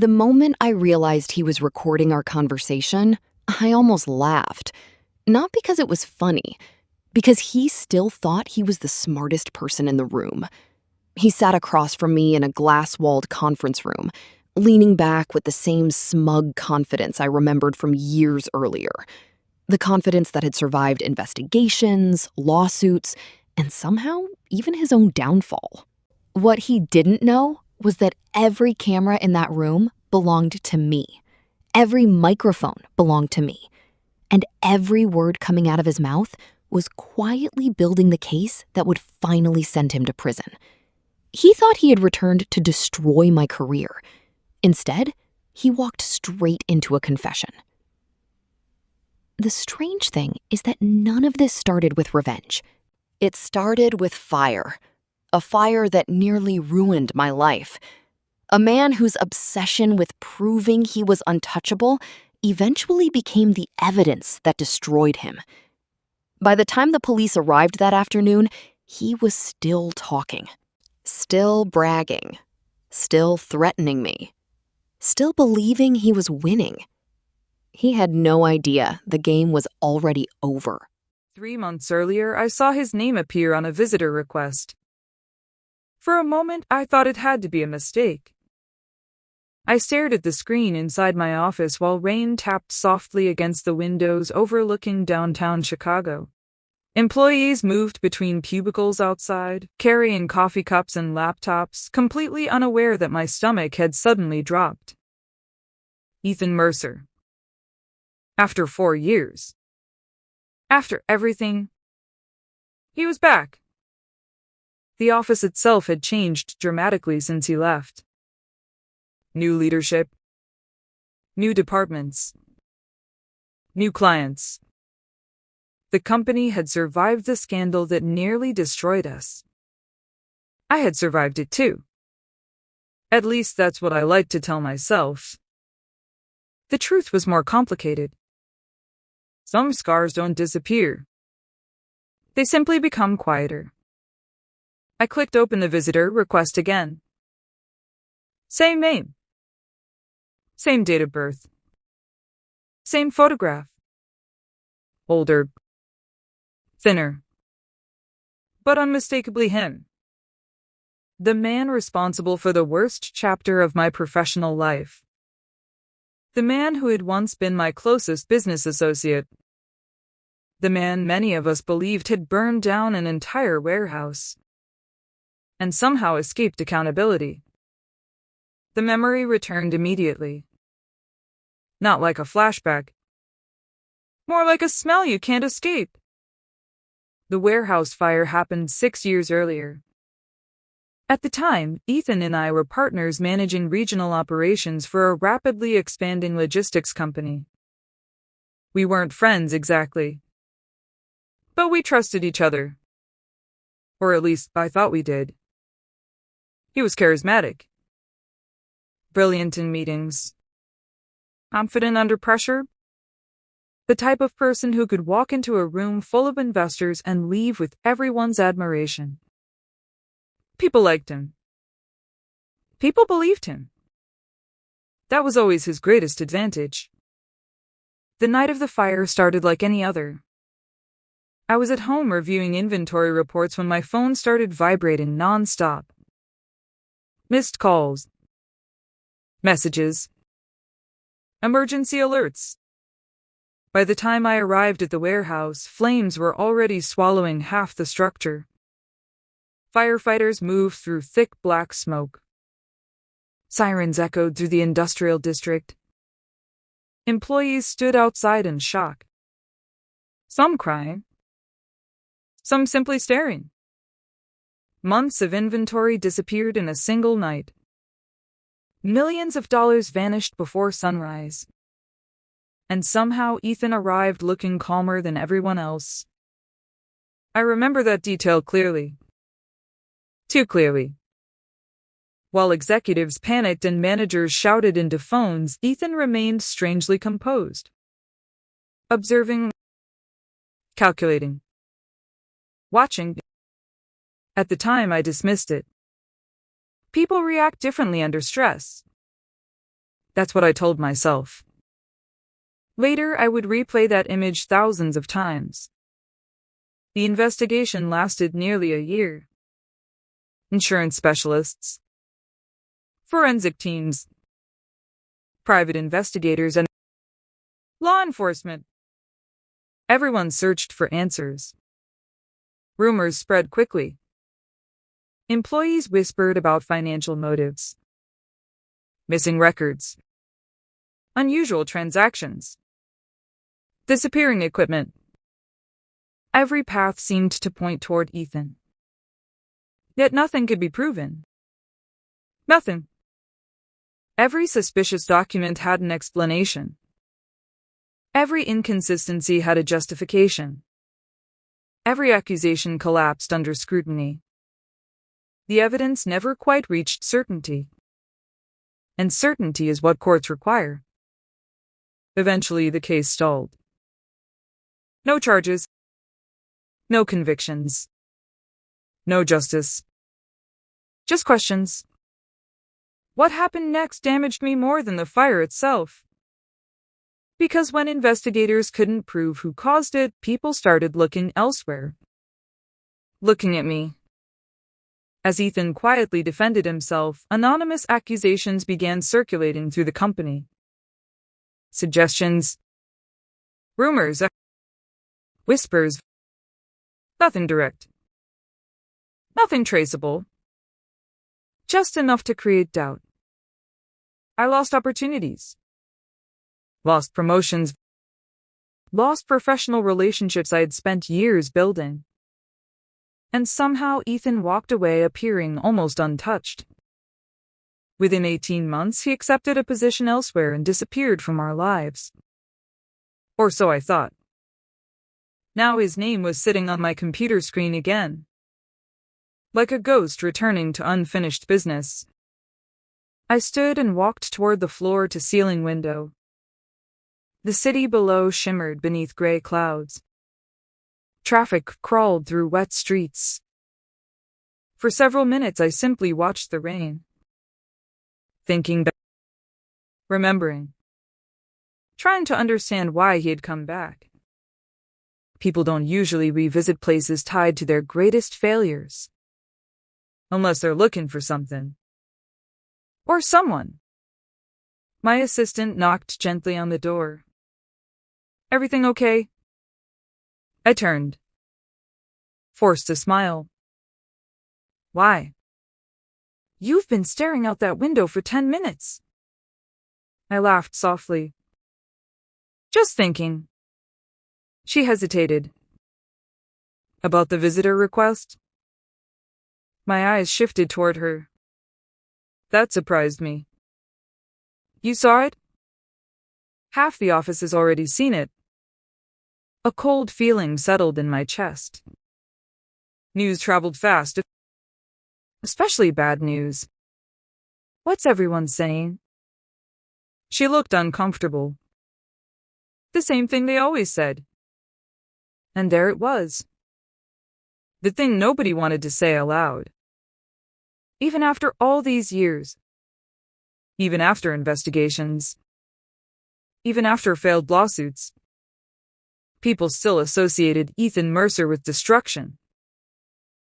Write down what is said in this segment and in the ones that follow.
The moment I realized he was recording our conversation, I almost laughed. Not because it was funny, because he still thought he was the smartest person in the room. He sat across from me in a glass-walled conference room, leaning back with the same smug confidence I remembered from years earlier. The confidence that had survived investigations, lawsuits, and somehow even his own downfall. What he didn't know was that every camera in that room belonged to me. Every microphone belonged to me. And every word coming out of his mouth was quietly building the case that would finally send him to prison. He thought he had returned to destroy my career. Instead, he walked straight into a confession. The strange thing is that none of this started with revenge. It started with fire. A fire that nearly ruined my life. A man whose obsession with proving he was untouchable eventually became the evidence that destroyed him. By the time the police arrived that afternoon, he was still talking, still bragging, still threatening me, still believing he was winning. He had no idea the game was already over. 3 months earlier, I saw his name appear on a visitor request. For a moment, I thought it had to be a mistake. I stared at the screen inside my office while rain tapped softly against the windows overlooking downtown Chicago. Employees moved between cubicles outside, carrying coffee cups and laptops, completely unaware that my stomach had suddenly dropped. Ethan Mercer. After 4 years. After everything. He was back. The office itself had changed dramatically since he left. New leadership. New departments. New clients. The company had survived the scandal that nearly destroyed us. I had survived it too. At least that's what I like to tell myself. The truth was more complicated. Some scars don't disappear. They simply become quieter. I clicked open the visitor request again. Same name. Same date of birth. Same photograph. Older. Thinner. But unmistakably him. The man responsible for the worst chapter of my professional life. The man who had once been my closest business associate. The man many of us believed had burned down an entire warehouse and somehow escaped accountability. The memory returned immediately. Not like a flashback. More like a smell you can't escape. The warehouse fire happened 6 years earlier. At the time, Ethan and I were partners managing regional operations for a rapidly expanding logistics company. We weren't friends exactly, but we trusted each other. Or at least I thought we did. He was charismatic, brilliant in meetings, confident under pressure, the type of person who could walk into a room full of investors and leave with everyone's admiration. People liked him. People believed him. That was always his greatest advantage. The night of the fire started like any other. I was at home reviewing inventory reports when my phone started vibrating non-stop. Missed calls. Messages. Emergency alerts. By the time I arrived at the warehouse, flames were already swallowing half the structure. Firefighters moved through thick black smoke. Sirens echoed through the industrial district. Employees stood outside in shock. Some crying. Some simply staring. Months of inventory disappeared in a single night. Millions of dollars vanished before sunrise. And somehow Ethan arrived looking calmer than everyone else. I remember that detail clearly. Too clearly. While executives panicked and managers shouted into phones, Ethan remained strangely composed. Observing. Calculating. Watching. At the time, I dismissed it. People react differently under stress. That's what I told myself. Later, I would replay that image thousands of times. The investigation lasted nearly a year. Insurance specialists, forensic teams, private investigators, and law enforcement. Everyone searched for answers. Rumors spread quickly. Employees whispered about financial motives, missing records, unusual transactions, disappearing equipment. Every path seemed to point toward Ethan. Yet nothing could be proven. Nothing. Every suspicious document had an explanation. Every inconsistency had a justification. Every accusation collapsed under scrutiny. The evidence never quite reached certainty. And certainty is what courts require. Eventually, the case stalled. No charges. No convictions. No justice. Just questions. What happened next damaged me more than the fire itself. Because when investigators couldn't prove who caused it, people started looking elsewhere. Looking at me. As Ethan quietly defended himself, anonymous accusations began circulating through the company. Suggestions, rumors, whispers. Nothing direct. Nothing traceable. Just enough to create doubt. I lost opportunities. Lost promotions. Lost professional relationships I had spent years building. And somehow Ethan walked away appearing almost untouched. Within 18 months, he accepted a position elsewhere and disappeared from our lives. Or so I thought. Now his name was sitting on my computer screen again. Like a ghost returning to unfinished business. I stood and walked toward the floor-to-ceiling window. The city below shimmered beneath gray clouds. Traffic crawled through wet streets. For several minutes I simply watched the rain. Thinking back. Remembering. Trying to understand why he had come back. People don't usually revisit places tied to their greatest failures. Unless they're looking for something. Or someone. My assistant knocked gently on the door. Everything okay? I turned. Forced a smile. Why? You've been staring out that window for 10 minutes. I laughed softly. Just thinking. She hesitated. About the visitor request? My eyes shifted toward her. That surprised me. You saw it? Half the office has already seen it. A cold feeling settled in my chest. News traveled fast, especially bad news. What's everyone saying? She looked uncomfortable. The same thing they always said. And there it was. The thing nobody wanted to say aloud. Even after all these years. Even after investigations. Even after failed lawsuits. People still associated Ethan Mercer with destruction.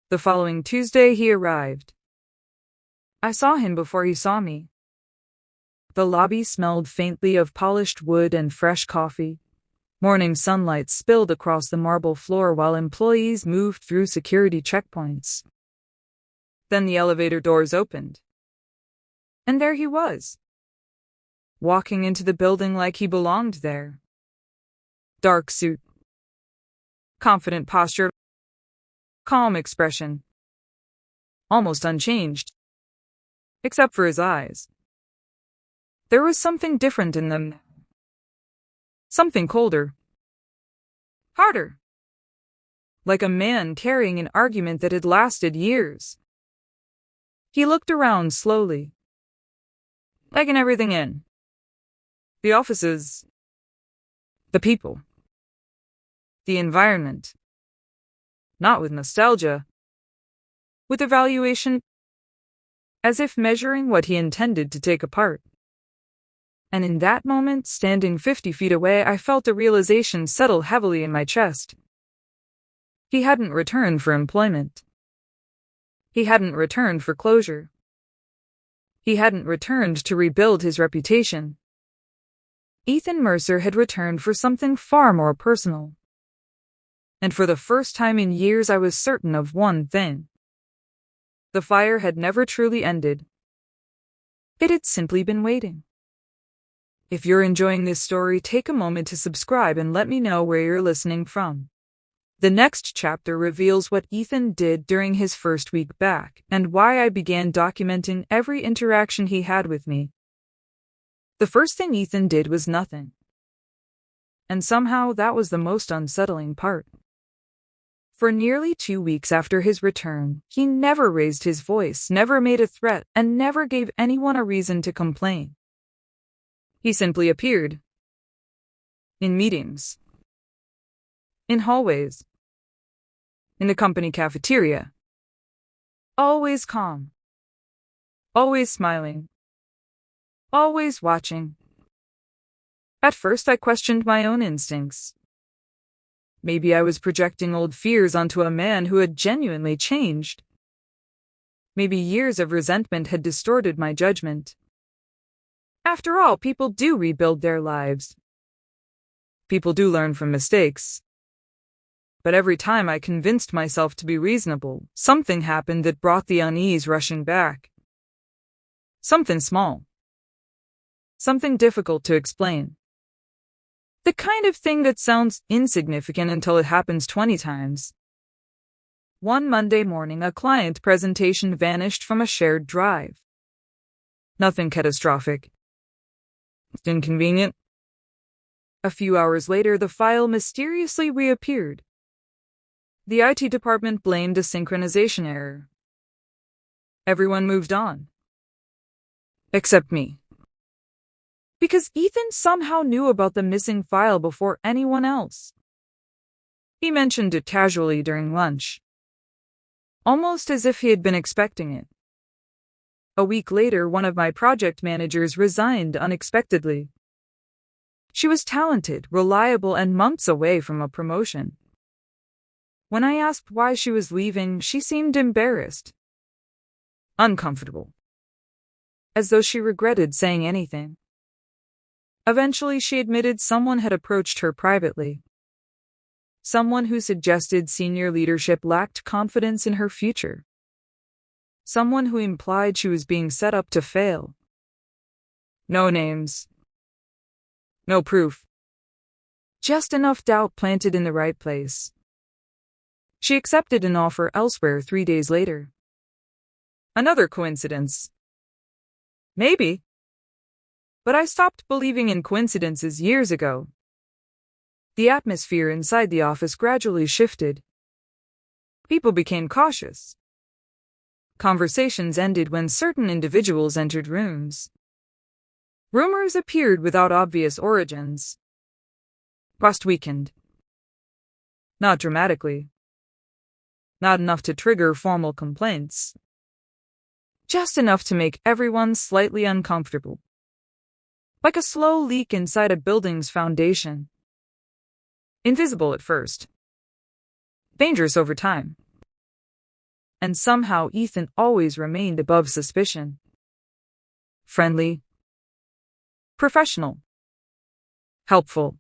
The following Tuesday he arrived. I saw him before he saw me. The lobby smelled faintly of polished wood and fresh coffee. Morning sunlight spilled across the marble floor while employees moved through security checkpoints. Then the elevator doors opened. And there he was. Walking into the building like he belonged there. Dark suit. Confident posture. Calm expression. Almost unchanged. Except for his eyes. There was something different in them. Something colder. Harder. Like a man carrying an argument that had lasted years. He looked around slowly. Taking everything in. The offices. The people. The environment. Not with nostalgia. With evaluation. As if measuring what he intended to take apart. And in that moment, standing 50 feet away, I felt a realization settle heavily in my chest. He hadn't returned for employment. He hadn't returned for closure. He hadn't returned to rebuild his reputation. Ethan Mercer had returned for something far more personal. And for the first time in years, I was certain of one thing. The fire had never truly ended. It had simply been waiting. If you're enjoying this story, take a moment to subscribe and let me know where you're listening from. The next chapter reveals what Ethan did during his first week back and why I began documenting every interaction he had with me. The first thing Ethan did was nothing. And somehow that was the most unsettling part. For nearly 2 weeks after his return, he never raised his voice, never made a threat, and never gave anyone a reason to complain. He simply appeared. In meetings. In hallways. In the company cafeteria. Always calm. Always smiling. Always watching. At first, I questioned my own instincts. Maybe I was projecting old fears onto a man who had genuinely changed. Maybe years of resentment had distorted my judgment. After all, people do rebuild their lives. People do learn from mistakes. But every time I convinced myself to be reasonable, something happened that brought the unease rushing back. Something small. Something difficult to explain. The kind of thing that sounds insignificant until it happens 20 times. One Monday morning, a client presentation vanished from a shared drive. Nothing catastrophic. Inconvenient. A few hours later, the file mysteriously reappeared. The IT department blamed a synchronization error. Everyone moved on. Except me. Because Ethan somehow knew about the missing file before anyone else. He mentioned it casually during lunch. Almost as if he had been expecting it. A week later, one of my project managers resigned unexpectedly. She was talented, reliable, and months away from a promotion. When I asked why she was leaving, she seemed embarrassed. Uncomfortable. As though she regretted saying anything. Eventually, she admitted someone had approached her privately. Someone who suggested senior leadership lacked confidence in her future. Someone who implied she was being set up to fail. No names. No proof. Just enough doubt planted in the right place. She accepted an offer elsewhere 3 days later. Another coincidence. Maybe. But I stopped believing in coincidences years ago. The atmosphere inside the office gradually shifted. People became cautious. Conversations ended when certain individuals entered rooms. Rumors appeared without obvious origins. Trust weakened. Not dramatically. Not enough to trigger formal complaints. Just enough to make everyone slightly uncomfortable. Like a slow leak inside a building's foundation. Invisible at first. Dangerous over time. And somehow Ethan always remained above suspicion. Friendly. Professional. Helpful.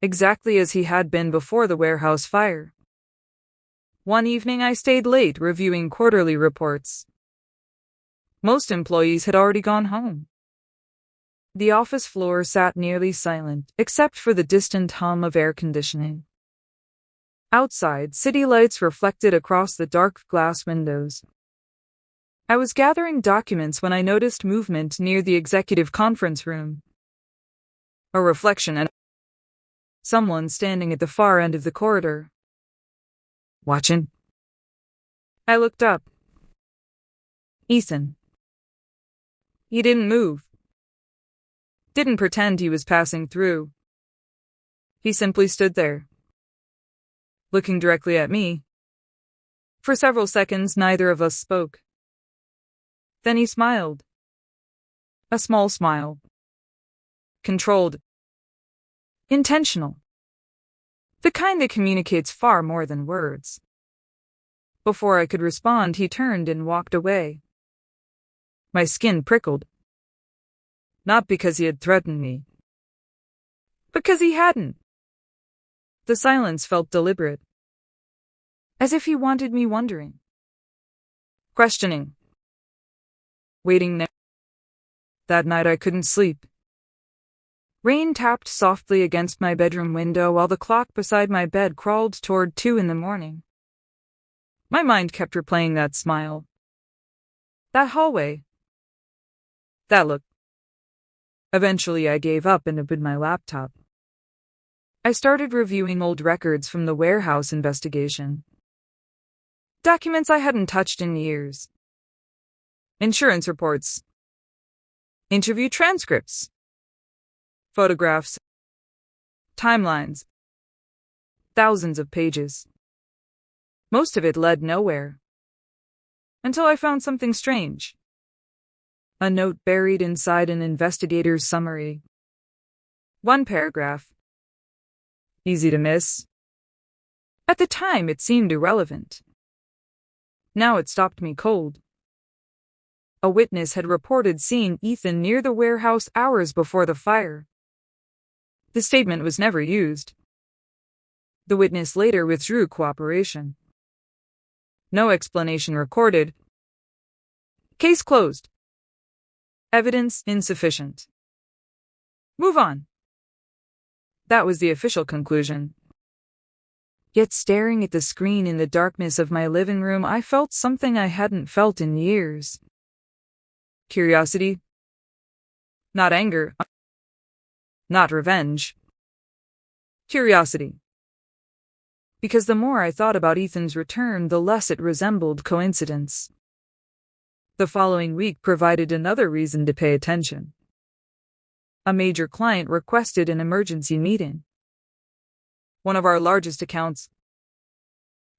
Exactly as he had been before the warehouse fire. One evening I stayed late reviewing quarterly reports. Most employees had already gone home. The office floor sat nearly silent, except for the distant hum of air conditioning. Outside, city lights reflected across the dark glass windows. I was gathering documents when I noticed movement near the executive conference room. A reflection and someone standing at the far end of the corridor. Watching. I looked up. Ethan. He didn't move. Didn't pretend he was passing through. He simply stood there. Looking directly at me. For several seconds, neither of us spoke. Then he smiled. A small smile. controlled, intentional. The kind that communicates far more than words. Before I could respond, he turned and walked away. My skin prickled. Not because he had threatened me. Because he hadn't. The silence felt deliberate. As if he wanted me wondering. Questioning. Waiting there. That night I couldn't sleep. Rain tapped softly against my bedroom window while the clock beside my bed crawled toward 2 a.m. My mind kept replaying that smile. That hallway. That look. Eventually I gave up and opened my laptop. I started reviewing old records from the warehouse investigation. Documents I hadn't touched in years. Insurance reports. Interview transcripts. Photographs. Timelines. Thousands of pages. Most of it led nowhere. Until I found something strange. A note buried inside an investigator's summary. One paragraph. Easy to miss. At the time, it seemed irrelevant. Now it stopped me cold. A witness had reported seeing Ethan near the warehouse hours before the fire. The statement was never used. The witness later withdrew cooperation. No explanation recorded. Case closed. Evidence insufficient. Move on. That was the official conclusion. Yet staring at the screen in the darkness of my living room, I felt something I hadn't felt in years. Curiosity. Not anger. Not revenge. Curiosity. Because the more I thought about Ethan's return, the less it resembled coincidence. The following week provided another reason to pay attention. A major client requested an emergency meeting. One of our largest accounts.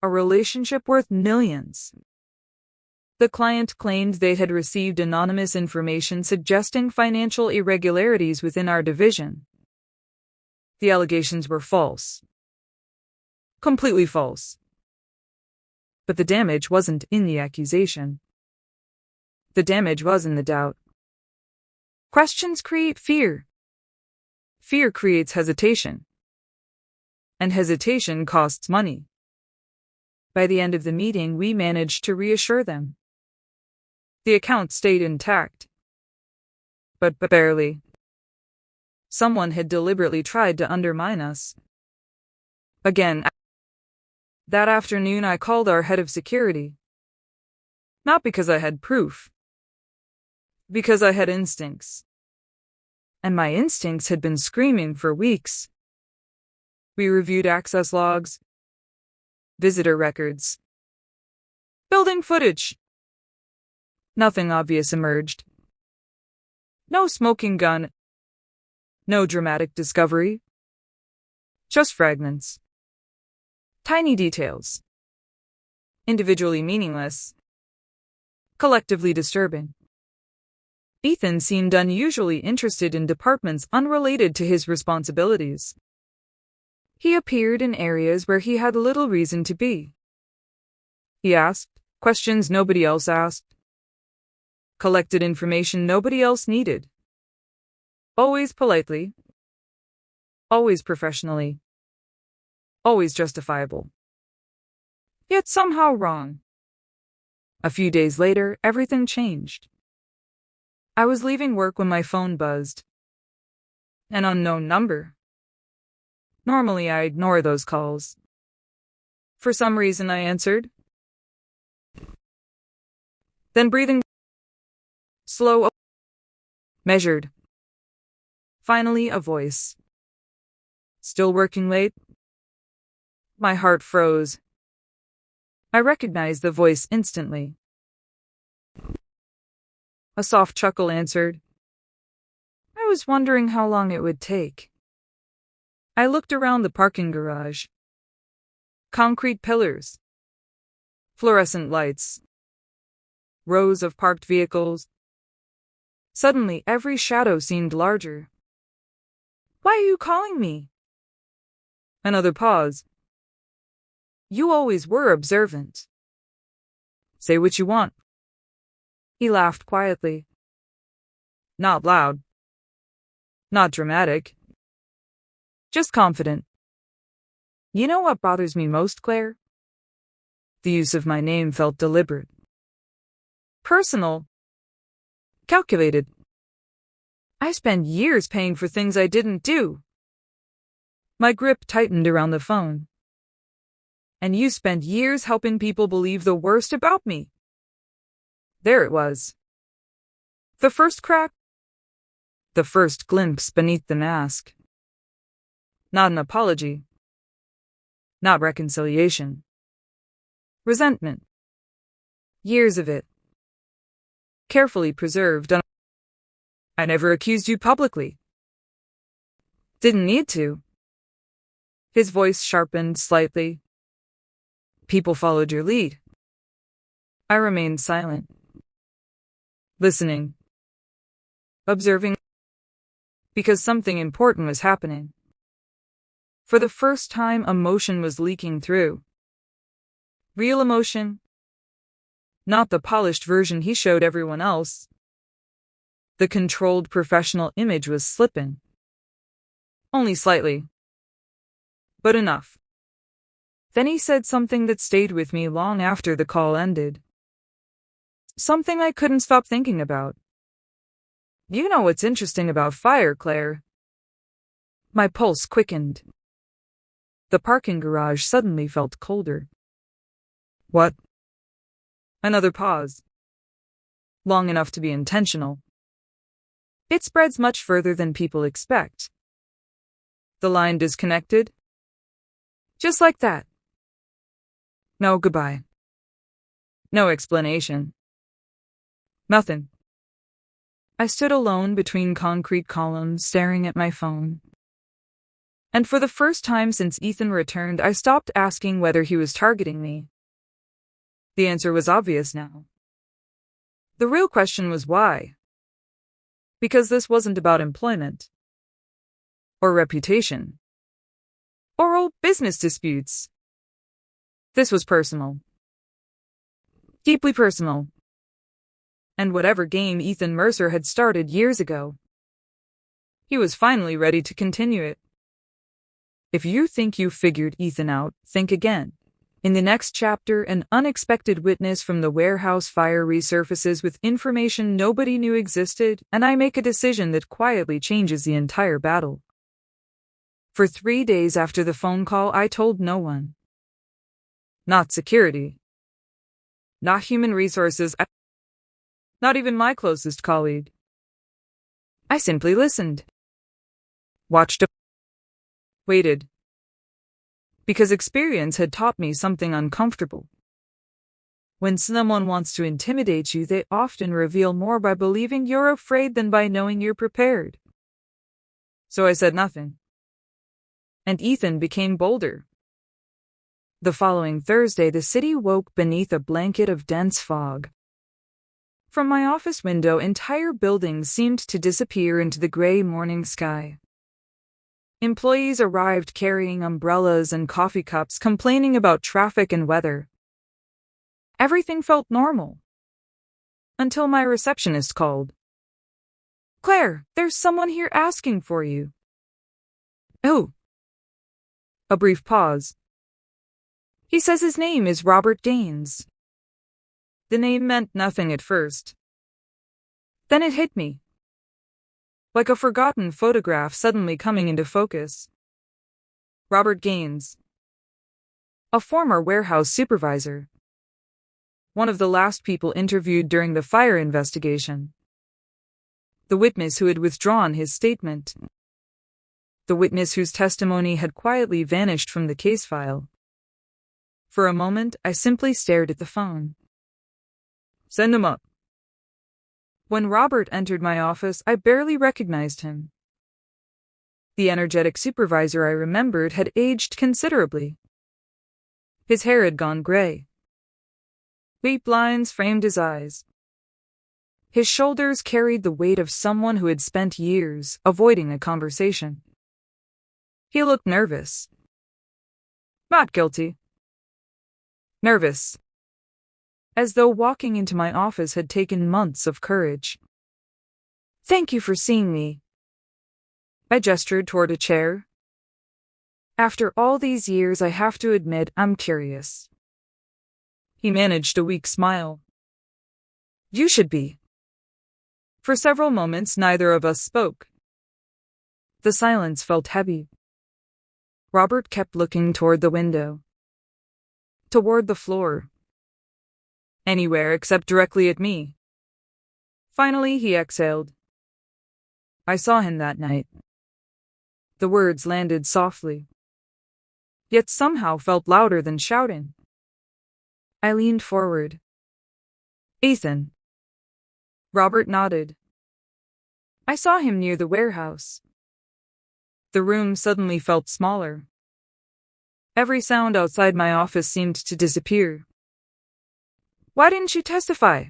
A relationship worth millions. The client claimed they had received anonymous information suggesting financial irregularities within our division. The allegations were false. Completely false. But the damage wasn't in the accusation. The damage was in the doubt. Questions create fear. Fear creates hesitation. And hesitation costs money. By the end of the meeting, we managed to reassure them. The account stayed intact. But barely. Someone had deliberately tried to undermine us. Again. That afternoon I called our head of security. Not because I had proof. Because I had instincts. And my instincts had been screaming for weeks. We reviewed access logs, visitor records, building footage. Nothing obvious emerged. No smoking gun. No dramatic discovery. Just fragments. Tiny details. Individually meaningless. Collectively disturbing. Ethan seemed unusually interested in departments unrelated to his responsibilities. He appeared in areas where he had little reason to be. He asked questions nobody else asked. Collected information nobody else needed. Always politely. Always professionally. Always justifiable. Yet somehow wrong. A few days later, everything changed. I was leaving work when my phone buzzed. An unknown number. Normally, I ignore those calls. For some reason, I answered. Then breathing. Slow. Measured. Finally, a voice. Still working late? My heart froze. I recognized the voice instantly. A soft chuckle answered. I was wondering how long it would take. I looked around the parking garage. Concrete pillars. Fluorescent lights. Rows of parked vehicles. Suddenly, every shadow seemed larger. Why are you calling me? Another pause. You always were observant. Say what you want. He laughed quietly. Not loud. Not dramatic. Just confident. You know what bothers me most, Claire? The use of my name felt deliberate. Personal. Calculated. I spent years paying for things I didn't do. My grip tightened around the phone. And you spent years helping people believe the worst about me. There it was. The first crack. The first glimpse beneath the mask. Not an apology. Not reconciliation. Resentment. Years of it. Carefully preserved. I never accused you publicly. Didn't need to. His voice sharpened slightly. People followed your lead. I remained silent. Listening. Observing. Because something important was happening. For the first time, emotion was leaking through. Real emotion. Not the polished version he showed everyone else. The controlled professional image was slipping. Only slightly. But enough. Then he said something that stayed with me long after the call ended. Something I couldn't stop thinking about. You know what's interesting about fire, Claire? My pulse quickened. The parking garage suddenly felt colder. What? Another pause. Long enough to be intentional. It spreads much further than people expect. The line disconnected. Just like that. No goodbye. No explanation. Nothing. I stood alone between concrete columns, staring at my phone. And for the first time since Ethan returned, I stopped asking whether he was targeting me. The answer was obvious now. The real question was why. Because this wasn't about employment. Or reputation. Or old business disputes. This was personal. Deeply personal. And whatever game Ethan Mercer had started years ago, he was finally ready to continue it. If you think you figured Ethan out, think again. In the next chapter, an unexpected witness from the warehouse fire resurfaces with information nobody knew existed, and I make a decision that quietly changes the entire battle. For 3 days after the phone call, I told no one. Not security. Not human resources. Not even my closest colleague. I simply listened. Watched. Waited. Because experience had taught me something uncomfortable. When someone wants to intimidate you, they often reveal more by believing you're afraid than by knowing you're prepared. So I said nothing. And Ethan became bolder. The following Thursday, the city woke beneath a blanket of dense fog. From my office window, entire buildings seemed to disappear into the gray morning sky. Employees arrived carrying umbrellas and coffee cups, complaining about traffic and weather. Everything felt normal. Until my receptionist called. Claire, there's someone here asking for you. Oh. A brief pause. He says his name is Robert Gaines. The name meant nothing at first. Then it hit me. Like a forgotten photograph suddenly coming into focus. Robert Gaines. A former warehouse supervisor. One of the last people interviewed during the fire investigation. The witness who had withdrawn his statement. The witness whose testimony had quietly vanished from the case file. For a moment, I simply stared at the phone. Send him up. When Robert entered my office, I barely recognized him. The energetic supervisor I remembered had aged considerably. His hair had gone gray. Deep lines framed his eyes. His shoulders carried the weight of someone who had spent years avoiding a conversation. He looked nervous. Not guilty. Nervous. As though walking into my office had taken months of courage. Thank you for seeing me. I gestured toward a chair. After all these years, I have to admit I'm curious. He managed a weak smile. You should be. For several moments, neither of us spoke. The silence felt heavy. Robert kept looking toward the window. Toward the floor. Anywhere except directly at me. Finally, he exhaled. I saw him that night. The words landed softly, yet somehow felt louder than shouting. I leaned forward. Ethan. Robert nodded. I saw him near the warehouse. The room suddenly felt smaller. Every sound outside my office seemed to disappear. Why didn't you testify?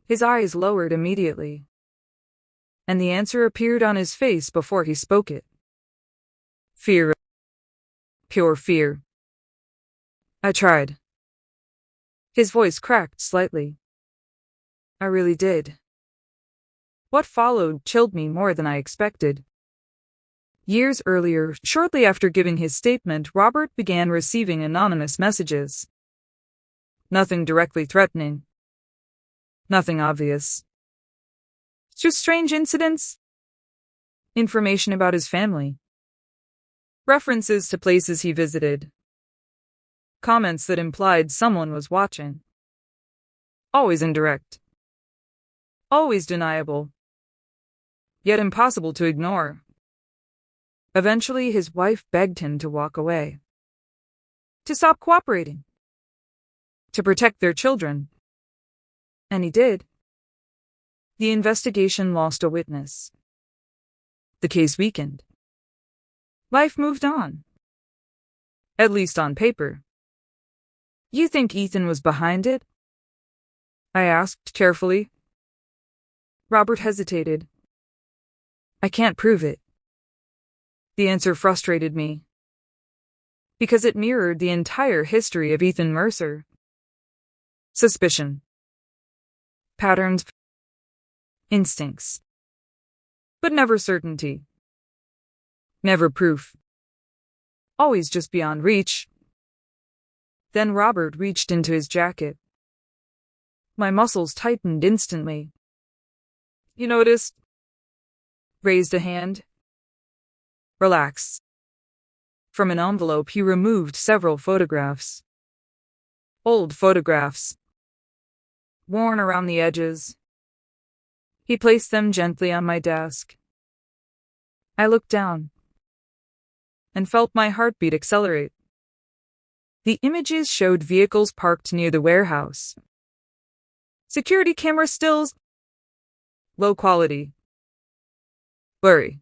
His eyes lowered immediately, and the answer appeared on his face before he spoke it. Fear. Pure fear. I tried. His voice cracked slightly. I really did. What followed chilled me more than I expected. Years earlier, shortly after giving his statement, Robert began receiving anonymous messages. Nothing directly threatening. Nothing obvious. Just strange incidents. Information about his family. References to places he visited. Comments that implied someone was watching. Always indirect. Always deniable. Yet impossible to ignore. Eventually, his wife begged him to walk away. To stop cooperating. To protect their children. And he did. The investigation lost a witness. The case weakened. Life moved on. At least on paper. You think Ethan was behind it? I asked carefully. Robert hesitated. I can't prove it. The answer frustrated me. Because it mirrored the entire history of Ethan Mercer. Suspicion. Patterns. Instincts. But never certainty. Never proof. Always just beyond reach. Then Robert reached into his jacket. My muscles tightened instantly. You noticed? Raised a hand. Relax. From an envelope, he removed several photographs. Old photographs. Worn around the edges. He placed them gently on my desk. I looked down and felt my heartbeat accelerate. The images showed vehicles parked near the warehouse. Security camera stills. Low quality. Blurry.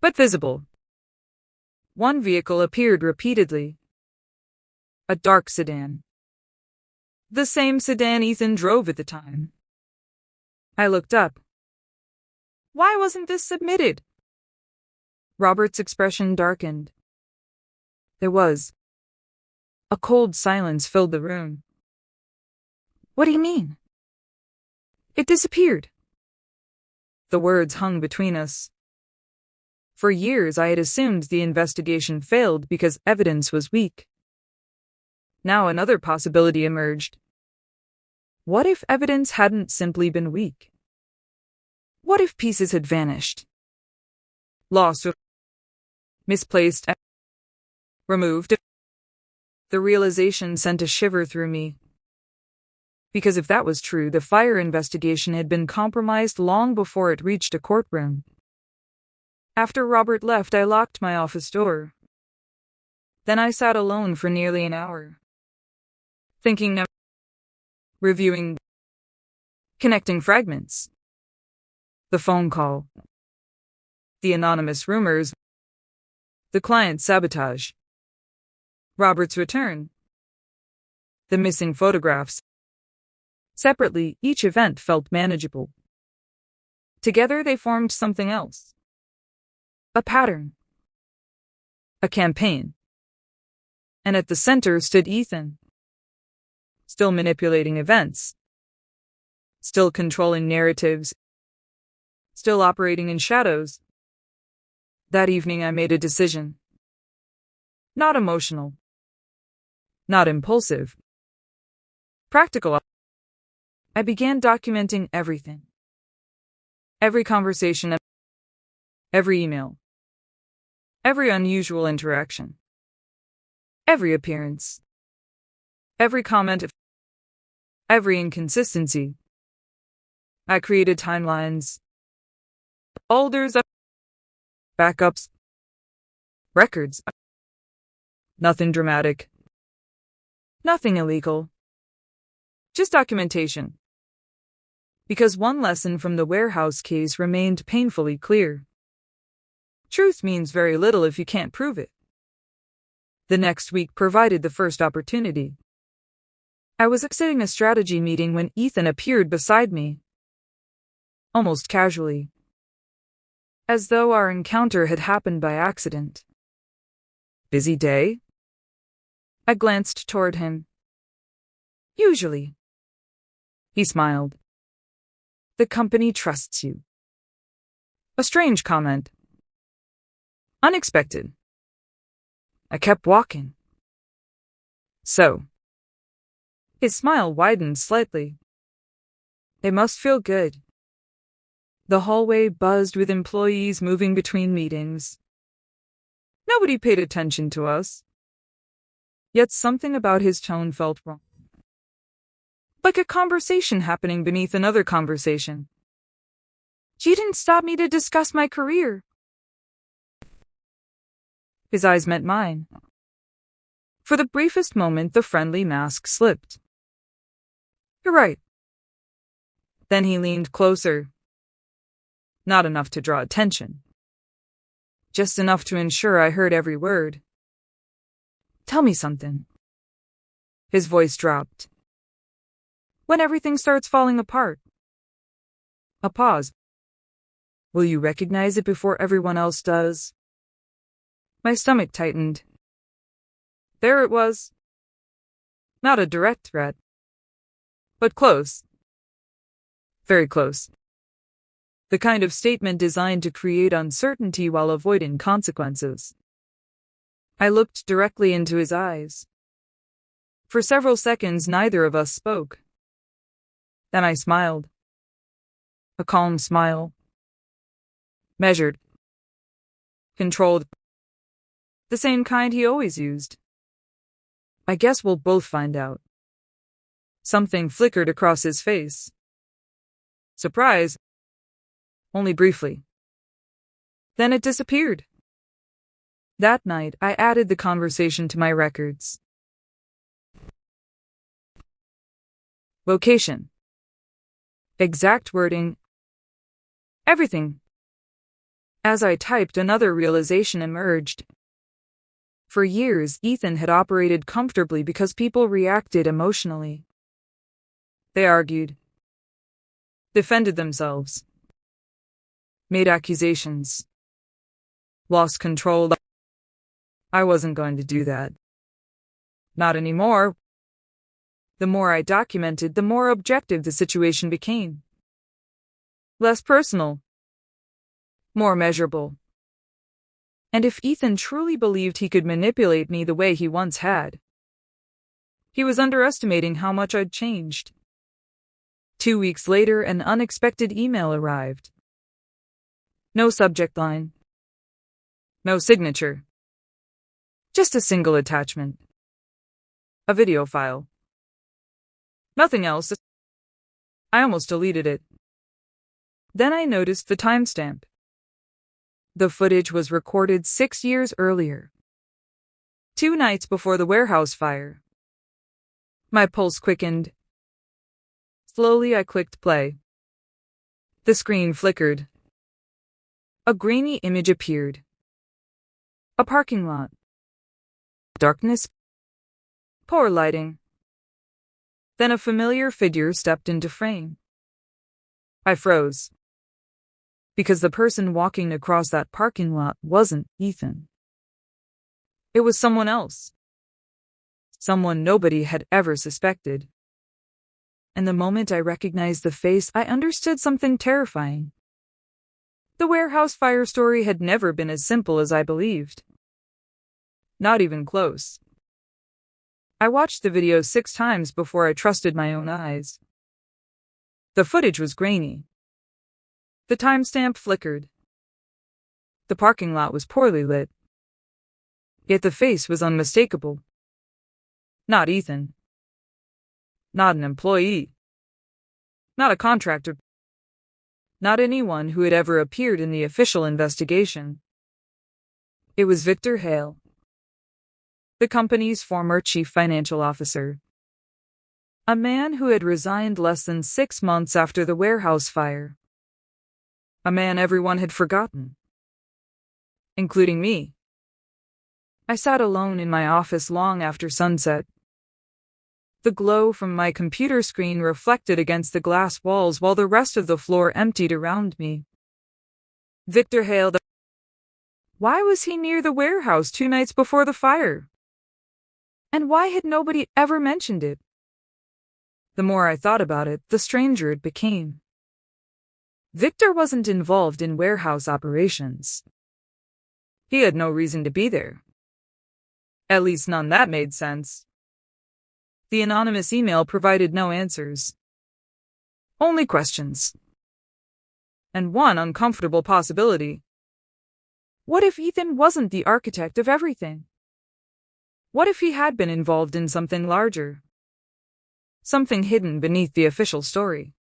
But visible. One vehicle appeared repeatedly. A dark sedan. The same sedan Ethan drove at the time. I looked up. Why wasn't this submitted? Robert's expression darkened. There was. A cold silence filled the room. What do you mean? It disappeared. The words hung between us. For years I had assumed the investigation failed because evidence was weak. Now another possibility emerged. What if evidence hadn't simply been weak? What if pieces had vanished? Lost or misplaced, removed? The realization sent a shiver through me. Because if that was true, the fire investigation had been compromised long before it reached a courtroom. After Robert left, I locked my office door. Then I sat alone for nearly an hour. Thinking, reviewing, connecting fragments. The phone call. The anonymous rumors. The client sabotage. Robert's return. The missing photographs. Separately, each event felt manageable. Together they formed something else. A pattern. a campaign. And at the center stood Ethan. Still manipulating events. Still controlling narratives. Still operating in shadows. That evening I made a decision. Not emotional. Not impulsive. Practical. I began documenting everything. Every conversation, every email, every unusual interaction, every appearance, every comment, every inconsistency. I created timelines, folders, backups, records. Nothing dramatic. Nothing illegal. Just documentation. Because one lesson from the warehouse case remained painfully clear. Truth means very little if you can't prove it. The next week provided the first opportunity. I was exiting a strategy meeting when Ethan appeared beside me. Almost casually. As though our encounter had happened by accident. Busy day? I glanced toward him. Usually. He smiled. The company trusts you. A strange comment. Unexpected. I kept walking. So. His smile widened slightly. It must feel good. The hallway buzzed with employees moving between meetings. Nobody paid attention to us. Yet something about his tone felt wrong. Like a conversation happening beneath another conversation. You didn't stop me to discuss my career. His eyes met mine. For the briefest moment, the friendly mask slipped. You're right. Then he leaned closer. Not enough to draw attention. Just enough to ensure I heard every word. Tell me something. His voice dropped. When everything starts falling apart. A pause. Will you recognize it before everyone else does? My stomach tightened. There it was. Not a direct threat. But close. Very close. The kind of statement designed to create uncertainty while avoiding consequences. I looked directly into his eyes. For several seconds, neither of us spoke. Then I smiled. A calm smile. Measured. Controlled. The same kind he always used. I guess we'll both find out. Something flickered across his face. Surprise. Only briefly. Then it disappeared. That night, I added the conversation to my records. Location. Exact wording. Everything. As I typed, another realization emerged. For years, Ethan had operated comfortably because people reacted emotionally. They argued. Defended themselves. Made accusations. Lost control. I wasn't going to do that. Not anymore. The more I documented, the more objective the situation became. Less personal. More measurable. And if Ethan truly believed he could manipulate me the way he once had, he was underestimating how much I'd changed. 2 weeks later, an unexpected email arrived. No subject line. No signature. Just a single attachment. A video file. Nothing else. I almost deleted it. Then I noticed the timestamp. The footage was recorded 6 years earlier. 2 nights before the warehouse fire. My pulse quickened. Slowly I clicked play. The screen flickered. A grainy image appeared. A parking lot. Darkness. Poor lighting. Then a familiar figure stepped into frame. I froze. Because the person walking across that parking lot wasn't Ethan. It was someone else. Someone nobody had ever suspected. And the moment I recognized the face, I understood something terrifying. The warehouse fire story had never been as simple as I believed. Not even close. I watched the video 6 times before I trusted my own eyes. The footage was grainy. The timestamp flickered. The parking lot was poorly lit. Yet the face was unmistakable. Not Ethan. Not an employee. Not a contractor. Not anyone who had ever appeared in the official investigation. It was Victor Hale, the company's former chief financial officer. A man who had resigned less than 6 months after the warehouse fire. A man everyone had forgotten. Including me. I sat alone in my office long after sunset. The glow from my computer screen reflected against the glass walls while the rest of the floor emptied around me. Victor Hale. Why was he near the warehouse 2 nights before the fire? And why had nobody ever mentioned it? The more I thought about it, the stranger it became. Victor wasn't involved in warehouse operations. He had no reason to be there. At least none that made sense. The anonymous email provided no answers. Only questions. And one uncomfortable possibility. What if Ethan wasn't the architect of everything? What if he had been involved in something larger? Something hidden beneath the official story.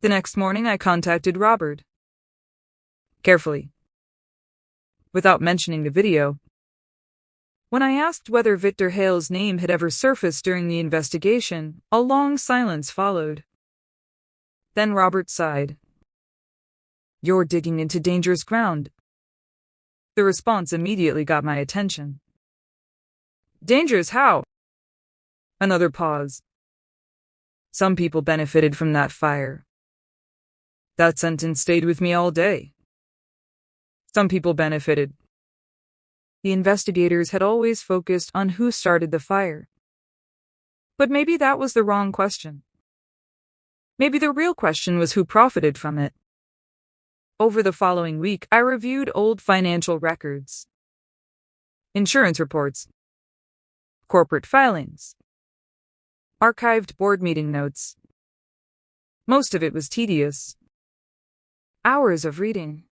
The next morning I contacted Robert. Carefully. Without mentioning the video. When I asked whether Victor Hale's name had ever surfaced during the investigation, a long silence followed. Then Robert sighed. "You're digging into dangerous ground." The response immediately got my attention. "Dangerous how?" Another pause. "Some people benefited from that fire." That sentence stayed with me all day. Some people benefited. The investigators had always focused on who started the fire. But maybe that was the wrong question. Maybe the real question was who profited from it. Over the following week, I reviewed old financial records, insurance reports, corporate filings, archived board meeting notes. Most of it was tedious. Hours of reading.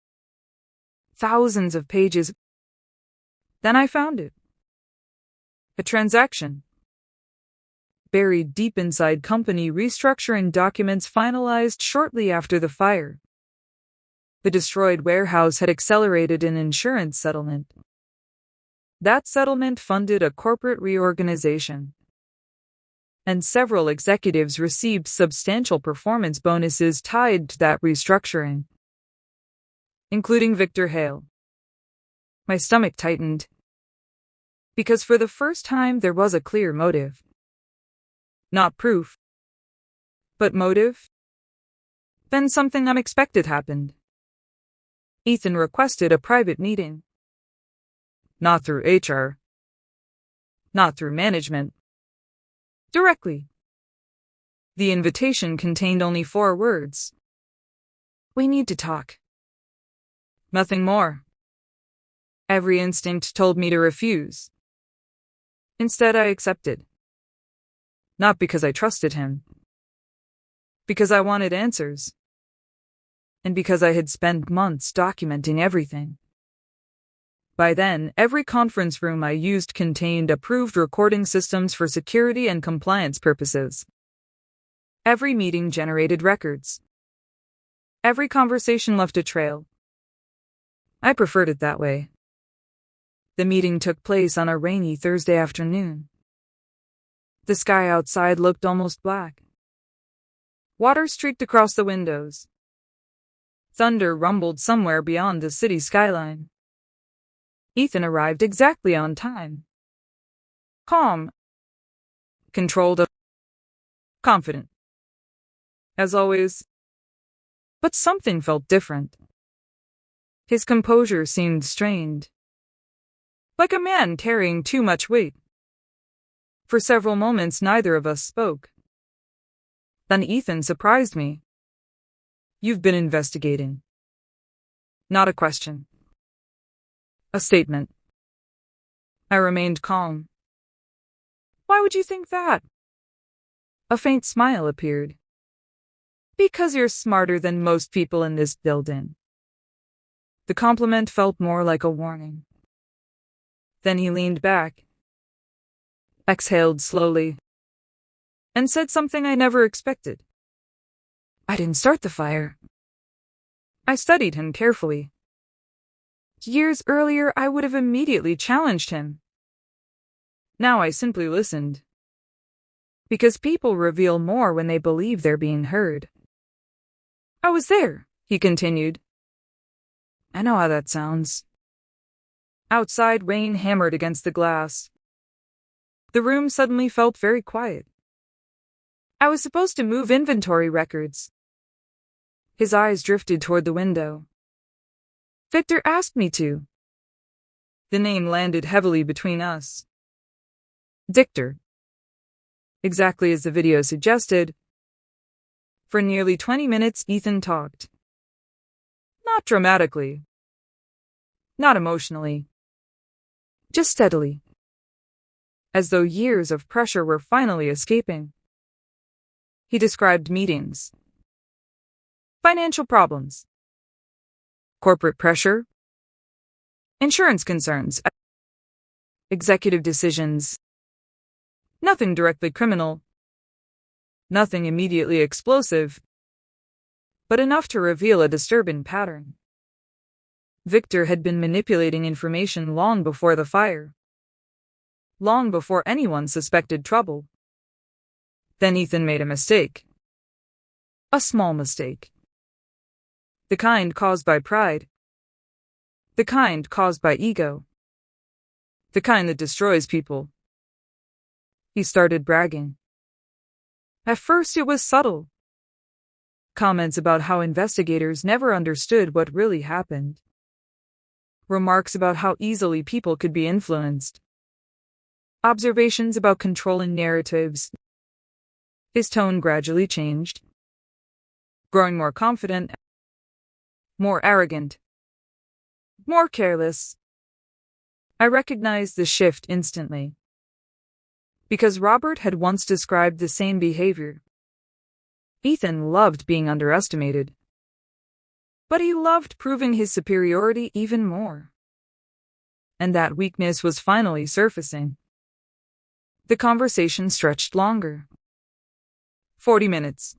Thousands of pages. Then I found it. A transaction. Buried deep inside company restructuring documents finalized shortly after the fire. The destroyed warehouse had accelerated an insurance settlement. That settlement funded a corporate reorganization. And several executives received substantial performance bonuses tied to that restructuring. Including Victor Hale. My stomach tightened. Because for the first time there was a clear motive. Not proof. But motive? Then something unexpected happened. Ethan requested a private meeting. Not through HR. Not through management. Directly. The invitation contained only 4 words. "We need to talk." Nothing more. Every instinct told me to refuse. Instead, I accepted. Not because I trusted him. Because I wanted answers. And because I had spent months documenting everything. By then, every conference room I used contained approved recording systems for security and compliance purposes. Every meeting generated records. Every conversation left a trail. I preferred it that way. The meeting took place on a rainy Thursday afternoon. The sky outside looked almost black. Water streaked across the windows. Thunder rumbled somewhere beyond the city skyline. Ethan arrived exactly on time. Calm. Controlled. Confident. As always. But something felt different. His composure seemed strained. like a man carrying too much weight. For several moments, neither of us spoke. Then Ethan surprised me. "You've been investigating." Not a question. A statement. I remained calm. "Why would you think that?" A faint smile appeared. "Because you're smarter than most people in this building." The compliment felt more like a warning. Then he leaned back, exhaled slowly, and said something I never expected. "I didn't start the fire." I studied him carefully. Years earlier, I would have immediately challenged him. Now I simply listened. Because people reveal more when they believe they're being heard. "I was there," he continued. "I know how that sounds." Outside, rain hammered against the glass. The room suddenly felt very quiet. I was supposed to move inventory records. His eyes drifted toward the window. "Victor asked me to." The name landed heavily between us. Victor. Exactly as the video suggested. For nearly 20 minutes, Ethan talked. Not dramatically. Not emotionally. Just steadily. As though years of pressure were finally escaping. He described meetings. Financial problems. Corporate pressure. Insurance concerns. Executive decisions. Nothing directly criminal. Nothing immediately explosive. But enough to reveal a disturbing pattern. Victor had been manipulating information long before the fire. Long before anyone suspected trouble. Then Ethan made a mistake. A small mistake. The kind caused by pride. The kind caused by ego. The kind that destroys people. He started bragging. At first it was subtle. Comments about how investigators never understood what really happened. Remarks about how easily people could be influenced. Observations about controlling narratives. His tone gradually changed. Growing more confident. More arrogant. More careless. I recognized the shift instantly. Because Robert had once described the same behavior. Ethan loved being underestimated. But he loved proving his superiority even more. And that weakness was finally surfacing. The conversation stretched longer. 40 minutes.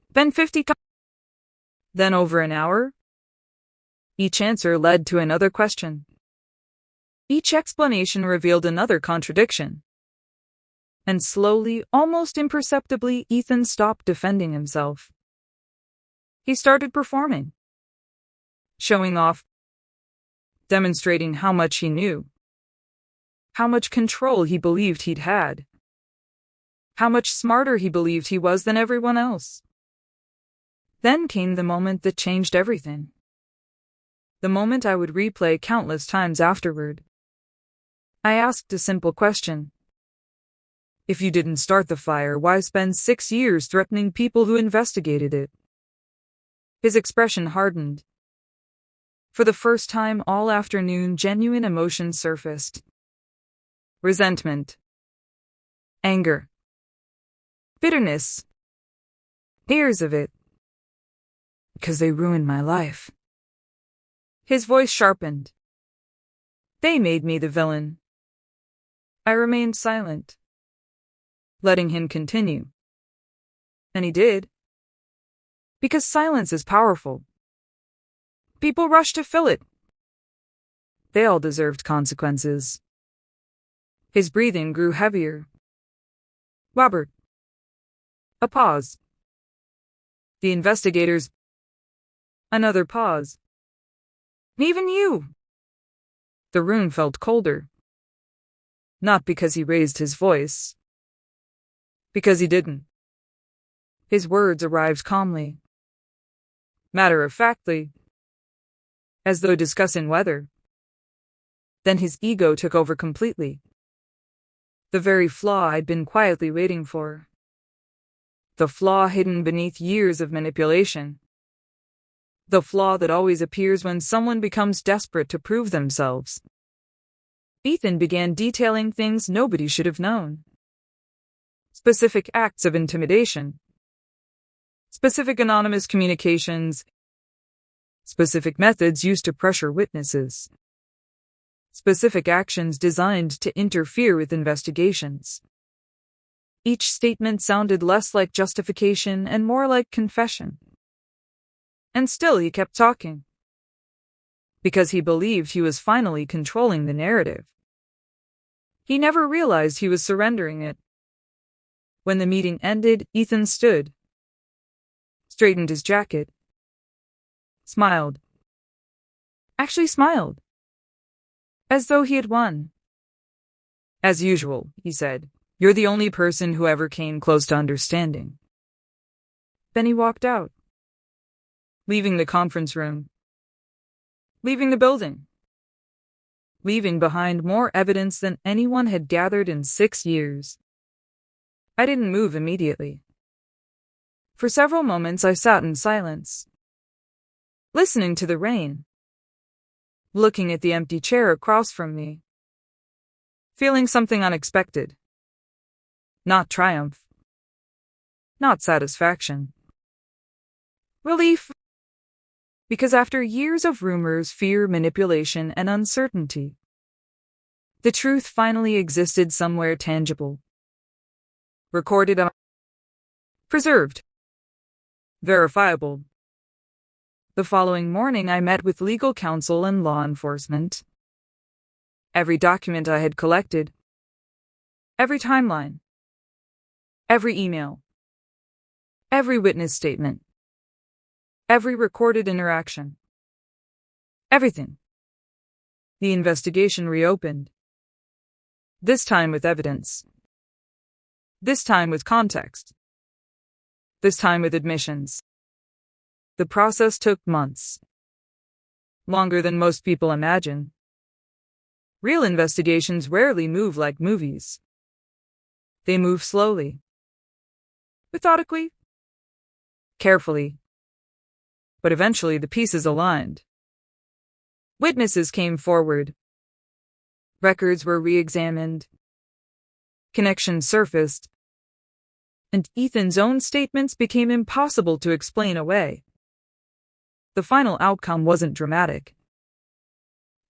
Then 50. Then over an hour. Each answer led to another question. Each explanation revealed another contradiction. And slowly, almost imperceptibly, Ethan stopped defending himself. He started performing. Showing off. Demonstrating how much he knew. How much control he believed he'd had. How much smarter he believed he was than everyone else. Then came the moment that changed everything. The moment I would replay countless times afterward. I asked a simple question. If you didn't start the fire, why spend 6 years threatening people who investigated it? His expression hardened. For the first time all afternoon, genuine emotion surfaced. Resentment. Anger. Bitterness. Years of it. Because they ruined my life. His voice sharpened. They made me the villain. I remained silent, letting him continue. And he did. Because silence is powerful. People rush to fill it. They all deserved consequences. His breathing grew heavier. Robert. A pause. The investigators. Another pause. Even you. The room felt colder. Not because he raised his voice. Because he didn't. His words arrived calmly. Matter-of-factly. As though discussing weather. Then his ego took over completely. The very flaw I'd been quietly waiting for. The flaw hidden beneath years of manipulation. The flaw that always appears when someone becomes desperate to prove themselves. Ethan began detailing things nobody should have known. Specific acts of intimidation. Specific anonymous communications. Specific methods used to pressure witnesses. Specific actions designed to interfere with investigations. Each statement sounded less like justification and more like confession. And still he kept talking. Because he believed he was finally controlling the narrative. He never realized he was surrendering it. When the meeting ended, Ethan stood, straightened his jacket, smiled. Actually smiled. As though he had won. As usual, he said, you're the only person who ever came close to understanding. Then he walked out, leaving the conference room, leaving the building, leaving behind more evidence than anyone had gathered in 6 years. I didn't move immediately. For several moments I sat in silence, listening to the rain, looking at the empty chair across from me, feeling something unexpected. Not triumph. Not satisfaction. Relief. Because after years of rumors, fear, manipulation, and uncertainty, the truth finally existed somewhere tangible. Recorded on, preserved, verifiable. The following morning I met with legal counsel and law enforcement. Every document I had collected, every timeline, every email, every witness statement, every recorded interaction, everything. The investigation reopened. This time with evidence. This time with context. This time with admissions. The process took months. Longer than most people imagine. Real investigations rarely move like movies. They move slowly. Methodically. Carefully. But eventually the pieces aligned. Witnesses came forward. Records were re-examined. Connections surfaced. And Ethan's own statements became impossible to explain away. The final outcome wasn't dramatic.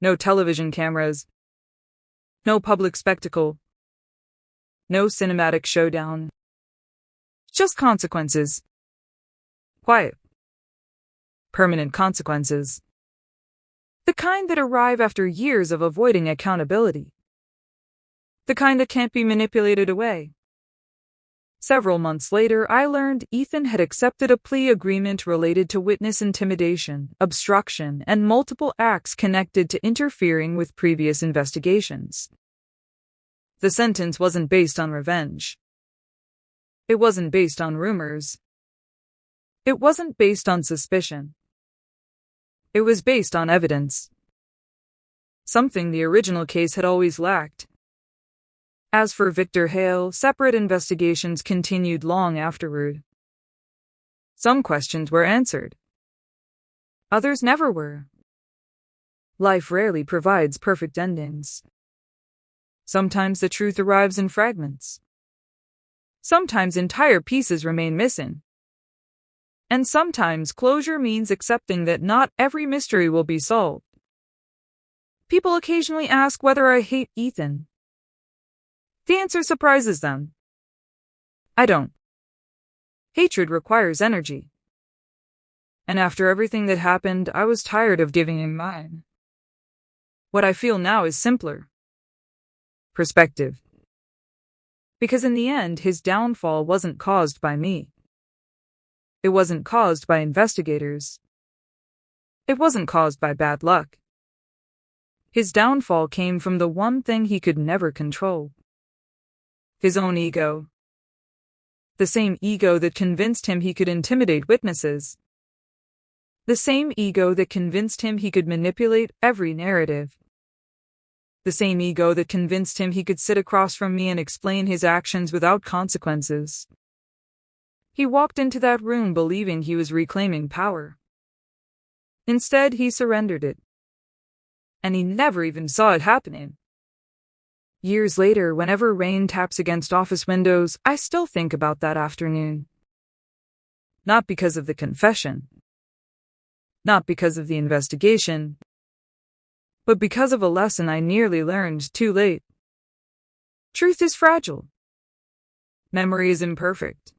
No television cameras. No public spectacle. No cinematic showdown. Just consequences. Quiet. Permanent consequences. The kind that arrive after years of avoiding accountability. The kind that can't be manipulated away. Several months later, I learned Ethan had accepted a plea agreement related to witness intimidation, obstruction, and multiple acts connected to interfering with previous investigations. The sentence wasn't based on revenge. It wasn't based on rumors. It wasn't based on suspicion. It was based on evidence. Something the original case had always lacked. As for Victor Hale, separate investigations continued long afterward. Some questions were answered. Others never were. Life rarely provides perfect endings. Sometimes the truth arrives in fragments. Sometimes entire pieces remain missing. And sometimes closure means accepting that not every mystery will be solved. People occasionally ask whether I hate Ethan. The answer surprises them. I don't. Hatred requires energy. And after everything that happened, I was tired of giving him mine. What I feel now is simpler. Perspective. Because in the end, his downfall wasn't caused by me. It wasn't caused by investigators. It wasn't caused by bad luck. His downfall came from the one thing he could never control. His own ego. The same ego that convinced him he could intimidate witnesses. The same ego that convinced him he could manipulate every narrative. The same ego that convinced him he could sit across from me and explain his actions without consequences. He walked into that room believing he was reclaiming power. Instead, he surrendered it. And he never even saw it happening. Years later, whenever rain taps against office windows, I still think about that afternoon. Not because of the confession. Not because of the investigation. But because of a lesson I nearly learned too late. Truth is fragile. Memory is imperfect.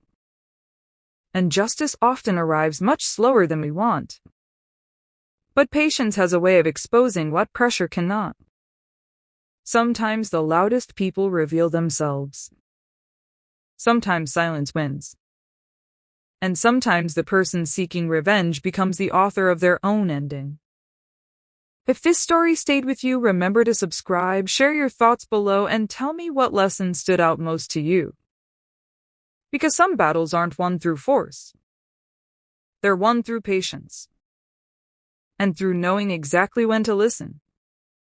And justice often arrives much slower than we want. But patience has a way of exposing what pressure cannot. Sometimes the loudest people reveal themselves. Sometimes silence wins. And sometimes the person seeking revenge becomes the author of their own ending. If this story stayed with you, remember to subscribe, share your thoughts below, and tell me what lesson stood out most to you. Because some battles aren't won through force. They're won through patience. And through knowing exactly when to listen.